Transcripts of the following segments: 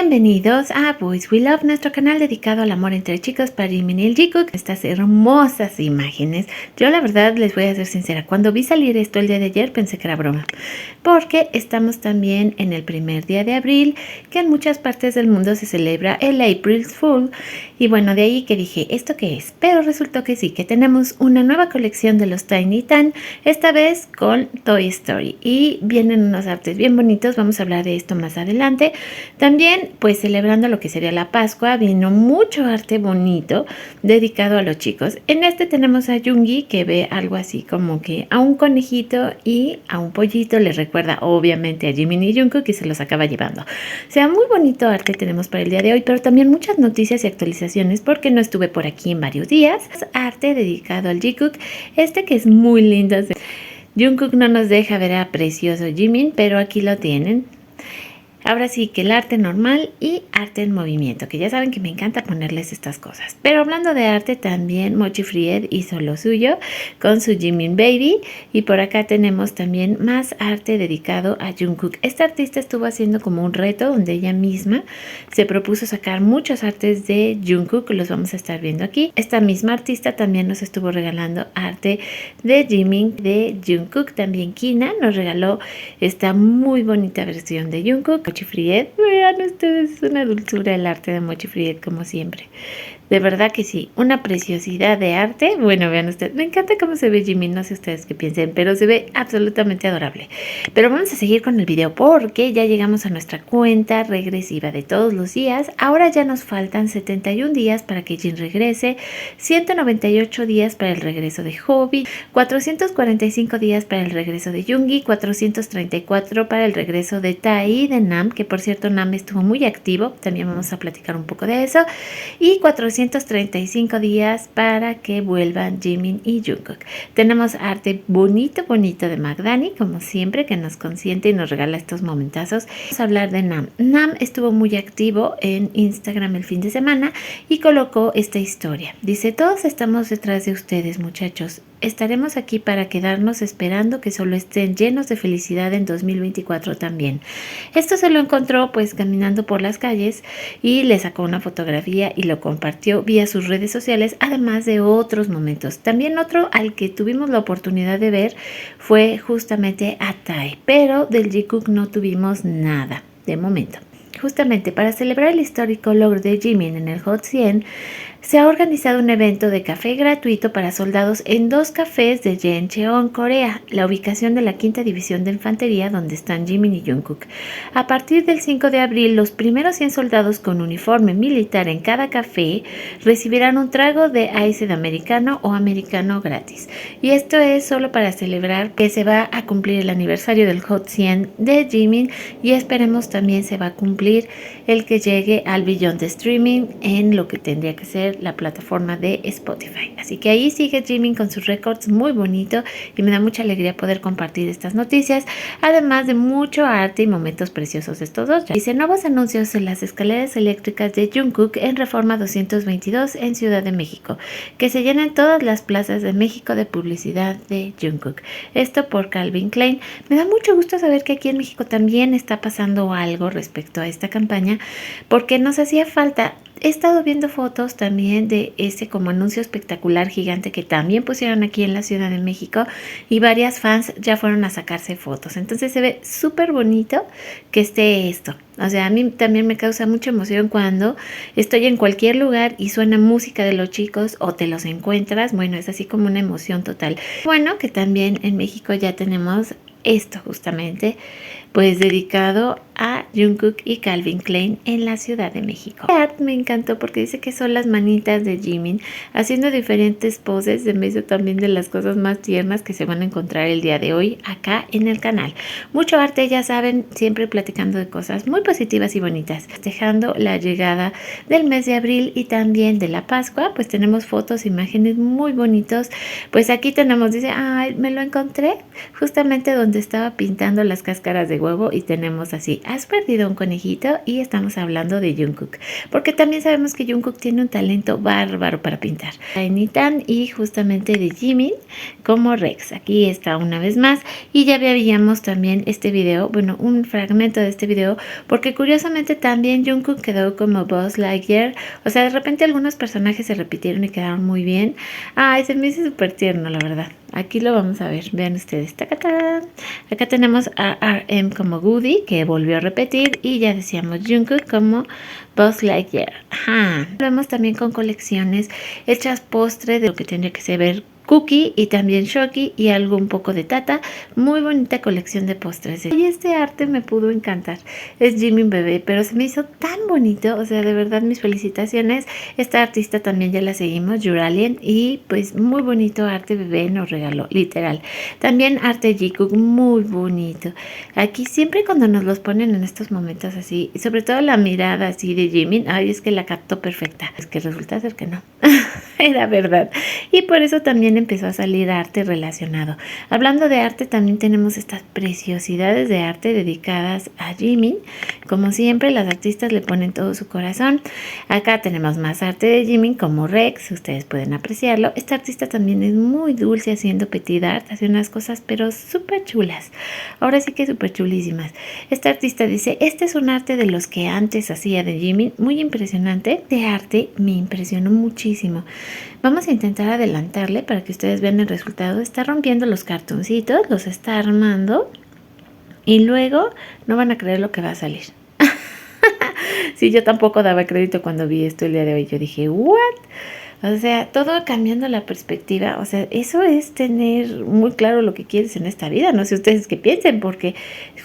Bienvenidos a Boys We Love, nuestro canal dedicado al amor entre chicos para Jimin y el Jungkook. Estas hermosas imágenes. Yo la verdad les voy a ser sincera, cuando vi salir esto el día de ayer pensé que era broma, porque estamos también en el primer día de abril, que en muchas partes del mundo se celebra el April Fool, y bueno, de ahí que dije, ¿esto qué es? Pero resultó que sí, que tenemos una nueva colección de los Tiny Tan, esta vez con Toy Story, y vienen unos artes bien bonitos. Vamos a hablar de esto más adelante. También, pues celebrando lo que sería la Pascua, vino mucho arte bonito dedicado a los chicos. En este tenemos a Yoongi, que ve algo así como que a un conejito y a un pollito. Le recuerda obviamente a Jimin y Jungkook y se los acaba llevando. O sea, muy bonito arte tenemos para el día de hoy, pero también muchas noticias y actualizaciones porque no estuve por aquí en varios días. Arte dedicado al Jungkook, este que es muy lindo. Jungkook no nos deja ver a precioso Jimin, pero aquí lo tienen. Ahora sí que el arte normal y arte en movimiento, que ya saben que me encanta ponerles estas cosas. Pero hablando de arte, también Mochi Fried hizo lo suyo con su Jimin Baby. Y por acá tenemos también más arte dedicado a Jungkook. Esta artista estuvo haciendo como un reto donde ella misma se propuso sacar muchos artes de Jungkook. Los vamos a estar viendo aquí. Esta misma artista también nos estuvo regalando arte de Jimin, de Jungkook. También Kina nos regaló esta muy bonita versión de Jungkook. Mochi Fried, vean ustedes, es una dulzura el arte de Mochi Fried como siempre. De verdad que sí, una preciosidad de arte. Bueno, vean ustedes, me encanta cómo se ve Jimin, no sé ustedes qué piensen, pero se ve absolutamente adorable. Pero vamos a seguir con el video porque ya llegamos a nuestra cuenta regresiva de todos los días. Ahora ya nos faltan 71 días para que Jin regrese, 198 días para el regreso de Hobi, 445 días para el regreso de Yoongi, 434 para el regreso de Tae y de Nam, que por cierto Nam estuvo muy activo, también vamos a platicar un poco de eso, y 435 días para que vuelvan Jimin y Jungkook. Tenemos arte bonito de Magdani, como siempre, que nos consiente y nos regala estos momentazos. Vamos a hablar de Nam. Nam estuvo muy activo en Instagram el fin de semana y colocó esta historia. Dice: todos estamos detrás de ustedes, muchachos. Estaremos aquí para quedarnos esperando que solo estén llenos de felicidad en 2024 también. Esto se lo encontró pues caminando por las calles y le sacó una fotografía y lo compartió vía sus redes sociales, además de otros momentos. También otro al que tuvimos la oportunidad de ver fue justamente a Tae, pero del Jungkook no tuvimos nada de momento. Justamente para celebrar el histórico logro de Jimin en el Hot 100, se ha organizado un evento de café gratuito para soldados en 2 cafés de Jeoncheon, Corea, la ubicación de la 5ª División de Infantería donde están Jimin y Jungkook. A partir del 5 de abril, los primeros 100 soldados con uniforme militar en cada café recibirán un trago de ice americano o americano gratis. Y esto es solo para celebrar que se va a cumplir el aniversario del Hot 100 de Jimin y esperemos también se va a cumplir el que llegue al billón de streaming en lo que tendría que ser la plataforma de Spotify. Así que ahí sigue Jimin con sus récords, muy bonito, y me da mucha alegría poder compartir estas noticias, además de mucho arte y momentos preciosos de estos dos. Dice: nuevos anuncios en las escaleras eléctricas de Jungkook en Reforma 222 en Ciudad de México, que se llenen todas las plazas de México de publicidad de Jungkook. Esto por Calvin Klein. Me da mucho gusto saber que aquí en México también está pasando algo respecto a esta campaña, porque nos hacía falta. He estado viendo fotos también de este como anuncio espectacular gigante que también pusieron aquí en la Ciudad de México y varias fans ya fueron a sacarse fotos. Entonces se ve súper bonito que esté esto. O sea, a mí también me causa mucha emoción cuando estoy en cualquier lugar y suena música de los chicos o te los encuentras. Bueno, es así como una emoción total. Bueno, que también en México ya tenemos esto justamente, pues dedicado a Jungkook y Calvin Klein en la Ciudad de México. El art me encantó porque dice que son las manitas de Jimin haciendo diferentes poses en medio también de las cosas más tiernas que se van a encontrar el día de hoy acá en el canal. Mucho arte, ya saben, siempre platicando de cosas muy positivas y bonitas. Festejando la llegada del mes de abril y también de la Pascua, pues tenemos fotos, imágenes muy bonitos. Pues aquí tenemos, dice, ay, me lo encontré justamente donde estaba pintando las cáscaras de huevo y tenemos así has perdido un conejito y estamos hablando de Jungkook, porque también sabemos que Jungkook tiene un talento bárbaro para pintar. Tiny Tan y justamente de Jimin como Rex. Aquí está una vez más y ya veíamos también este video, bueno, un fragmento de este video, porque curiosamente también Jungkook quedó como Buzz Lightyear. O sea, de repente algunos personajes se repitieron y quedaron muy bien. Ay, se me hizo súper tierno, la verdad. Aquí lo vamos a ver, vean ustedes. ¡Tacatán! Acá tenemos a RM como Woody, que volvió a repetir, y ya decíamos Jungkook como Buzz Lightyear. Ajá. Vemos también con colecciones hechas postre de lo que tendría que ser Cookie y también Shoki y algo un poco de Tata. Muy bonita colección de postres. Y este arte me pudo encantar. Es Jimin bebé, pero se me hizo tan bonito. O sea, de verdad mis felicitaciones. Esta artista también ya la seguimos, Juralien, y pues muy bonito arte bebé nos regaló, literal. También arte Jikook, muy bonito. Aquí siempre cuando nos los ponen en estos momentos así, y sobre todo la mirada así de Jimin, ay, es que la captó perfecta. Es que resulta ser que no. Era verdad. Y por eso también empezó a salir arte relacionado. Hablando de arte, también tenemos estas preciosidades de arte dedicadas a Jimin. Como siempre, las artistas le ponen todo su corazón. Acá tenemos más arte de Jimin como Rex, ustedes pueden apreciarlo. Esta artista también es muy dulce haciendo petit art, hace unas cosas pero súper chulas. Ahora sí que súper chulísimas. Esta artista dice, este es un arte de los que antes hacía de Jimin, muy impresionante. Este arte me impresionó muchísimo. Vamos a intentar adelantarle para que ustedes vean el resultado. Está rompiendo los cartoncitos, los está armando y luego no van a creer lo que va a salir. Sí, yo tampoco daba crédito cuando vi esto el día de hoy. Yo dije, ¿what? O sea, todo cambiando la perspectiva. O sea, eso es tener muy claro lo que quieres en esta vida. No sé ustedes qué piensen, porque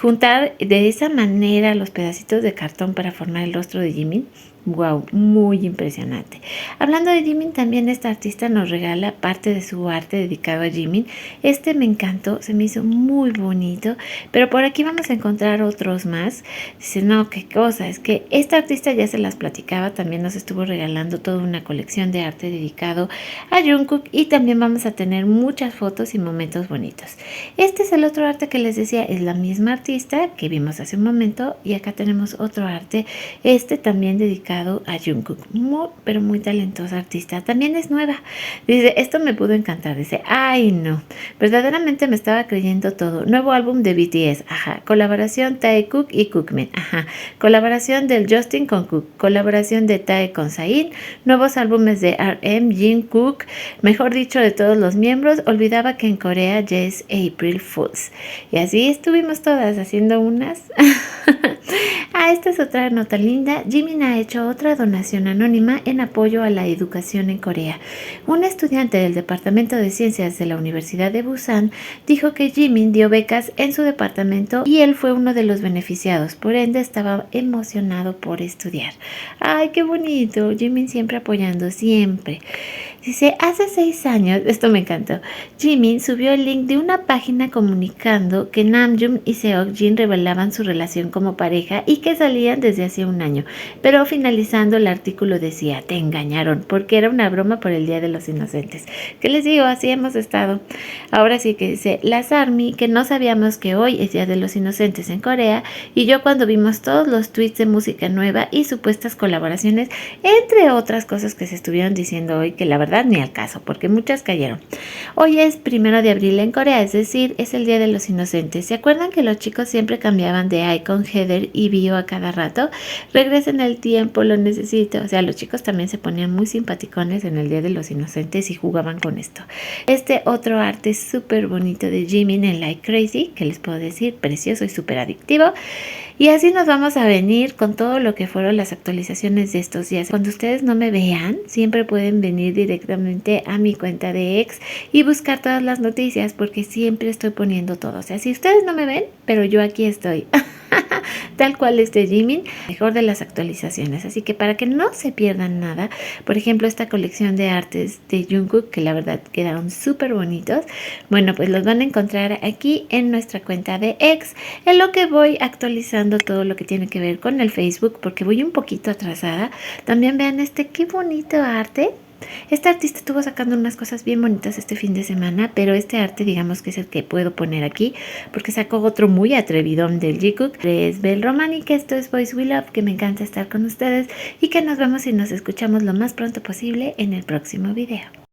juntar de esa manera los pedacitos de cartón para formar el rostro de Jimin, wow, muy impresionante. Hablando de Jimin, también esta artista nos regala parte de su arte dedicado a Jimin. Este me encantó, se me hizo muy bonito, pero por aquí vamos a encontrar otros más. Dice, no, qué cosa, es que esta artista ya se las platicaba, también nos estuvo regalando toda una colección de arte dedicado a Jungkook y también vamos a tener muchas fotos y momentos bonitos. Este es el otro arte que les decía, es la misma artista que vimos hace un momento y acá tenemos otro arte, este también dedicado a Jungkook, muy, pero muy talentosa artista, también es nueva. Dice, esto me pudo encantar, dice, ay no, verdaderamente me estaba creyendo todo. Nuevo álbum de BTS, ajá, colaboración Taekook y Cookmin, ajá, colaboración del Justin con Cook, colaboración de Tae con Zayn, nuevos álbumes de RM, Jungkook, mejor dicho de todos los miembros. Olvidaba que en Corea ya es April Fools. Y así estuvimos todas haciendo unas. Esta es otra nota linda. Jimin ha hecho otra donación anónima en apoyo a la educación en Corea. Un estudiante del Departamento de Ciencias de la Universidad de Busan dijo que Jimin dio becas en su departamento y él fue uno de los beneficiados. Por ende, estaba emocionado por estudiar. ¡Ay, qué bonito! Jimin siempre apoyando, siempre. Dice, hace 6 años, esto me encantó, Jimin subió el link de una página comunicando que Namjoon y Seokjin revelaban su relación como pareja y que salían desde hace un año, pero finalizando el artículo decía, te engañaron, porque era una broma por el Día de los Inocentes. ¿Qué les digo? Así hemos estado. Ahora sí que dice, las ARMY, que no sabíamos que hoy es Día de los Inocentes en Corea, y yo cuando vimos todos los tweets de música nueva y supuestas colaboraciones, entre otras cosas que se estuvieron diciendo hoy, que la verdad ni al caso, porque muchas cayeron. Hoy es 1 de abril en Corea, es decir, es el Día de los Inocentes. ¿Se acuerdan que los chicos siempre cambiaban de icon, header y bio a cada rato? Regresen el tiempo, lo necesito. O sea, los chicos también se ponían muy simpaticones en el Día de los Inocentes y jugaban con esto. Este otro arte súper bonito de Jimin en Like Crazy, que les puedo decir, precioso y súper adictivo. Y así nos vamos a venir con todo lo que fueron las actualizaciones de estos días. Cuando ustedes no me vean, siempre pueden venir directamente a mi cuenta de X y buscar todas las noticias, porque siempre estoy poniendo todo. O sea, si ustedes no me ven, pero yo aquí estoy. Tal cual este Jimin, mejor de las actualizaciones. Así que para que no se pierdan nada, por ejemplo, esta colección de artes de Jungkook, que la verdad quedaron súper bonitos, bueno, pues los van a encontrar aquí en nuestra cuenta de X, en lo que voy actualizando todo lo que tiene que ver con el Facebook, porque voy un poquito atrasada. También vean este, qué bonito arte. Esta artista estuvo sacando unas cosas bien bonitas este fin de semana, pero este arte digamos que es el que puedo poner aquí porque sacó otro muy atrevidón del Jikook. Es Bel Roman y que esto es Boys We Love, que me encanta estar con ustedes y que nos vemos y nos escuchamos lo más pronto posible en el próximo video.